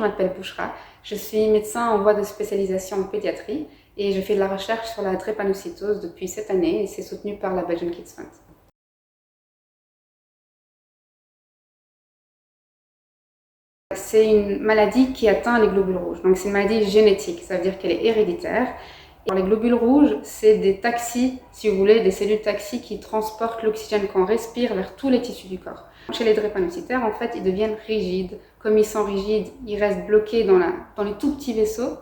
m'appelle Bouchra, je suis médecin en voie de spécialisation en pédiatrie et je fais de la recherche sur la drépanocytose depuis cette année et c'est soutenu par la Belgian Kids Fund. C'est une maladie qui atteint les globules rouges, donc c'est une maladie génétique, ça veut dire qu'elle est héréditaire. Et les globules rouges, c'est des taxis, si vous voulez, des cellules taxis qui transportent l'oxygène qu'on respire vers tous les tissus du corps. Chez les drépanocytaires, en fait, ils deviennent rigides. Comme ils sont rigides, ils restent bloqués dans les tout petits vaisseaux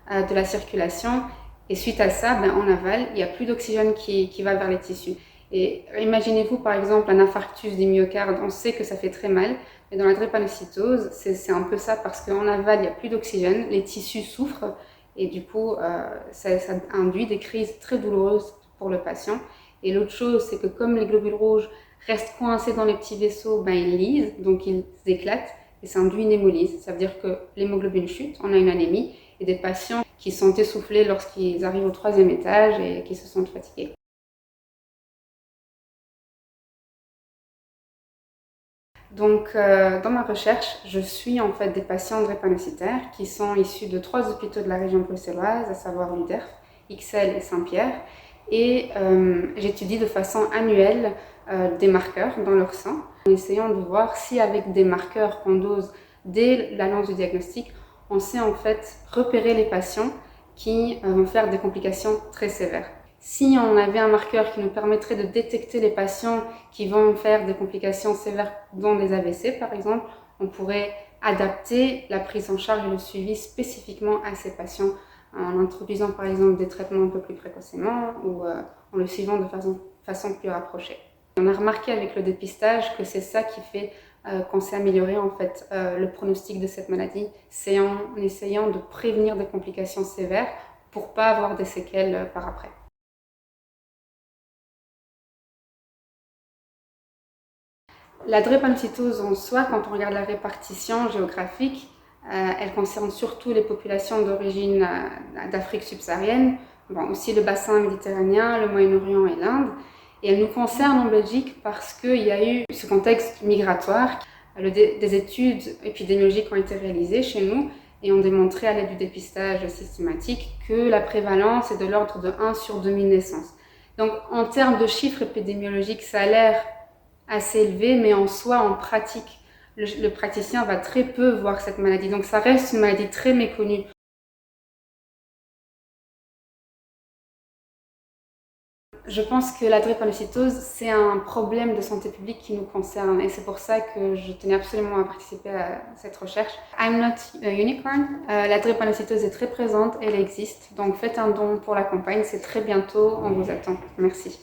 de la circulation. Et suite à ça, en aval, il n'y a plus d'oxygène qui va vers les tissus. Et imaginez-vous par exemple un infarctus du myocarde, on sait que ça fait très mal, mais dans la drépanocytose, c'est un peu ça parce qu'en aval, il n'y a plus d'oxygène, les tissus souffrent et du coup, ça induit des crises très douloureuses pour le patient. Et l'autre chose, c'est que comme les globules rouges restent coincés dans les petits vaisseaux, ils lisent, donc ils éclatent et ça induit une hémolyse. Ça veut dire que l'hémoglobine chute, on a une anémie et des patients qui sont essoufflés lorsqu'ils arrivent au 3e étage et qui se sentent fatigués. Donc, dans ma recherche, je suis en fait des patients drépanocytaires qui sont issus de 3 hôpitaux de la région bruxelloise, à savoir l'UDERF, Ixelles et Saint-Pierre. Et j'étudie de façon annuelle des marqueurs dans leur sang, en essayant de voir si avec des marqueurs qu'on dose dès l'annonce du diagnostic, on sait en fait repérer les patients qui vont faire des complications très sévères. Si on avait un marqueur qui nous permettrait de détecter les patients qui vont faire des complications sévères, dont des AVC par exemple, on pourrait adapter la prise en charge et le suivi spécifiquement à ces patients en introduisant par exemple des traitements un peu plus précocement ou en le suivant de façon plus rapprochée. On a remarqué avec le dépistage que c'est ça qui fait qu'on s'est amélioré en fait le pronostic de cette maladie, c'est en essayant de prévenir des complications sévères pour ne pas avoir des séquelles par après. La drépanocytose en soi, quand on regarde la répartition géographique, elle concerne surtout les populations d'origine d'Afrique subsaharienne, aussi le bassin méditerranéen, le Moyen-Orient et l'Inde. Et elle nous concerne en Belgique parce qu'il y a eu ce contexte migratoire. Des études épidémiologiques ont été réalisées chez nous et ont démontré à l'aide du dépistage systématique que la prévalence est de l'ordre de 1 sur 2000 naissances. Donc en termes de chiffres épidémiologiques, ça a l'air assez élevé, mais en soi, en pratique, le praticien va très peu voir cette maladie. Donc ça reste une maladie très méconnue. Je pense que la drépanocytose, c'est un problème de santé publique qui nous concerne et c'est pour ça que je tenais absolument à participer à cette recherche. I'm not a unicorn. La drépanocytose est très présente, elle existe. Donc faites un don pour la campagne, c'est très bientôt, on vous attend. Merci.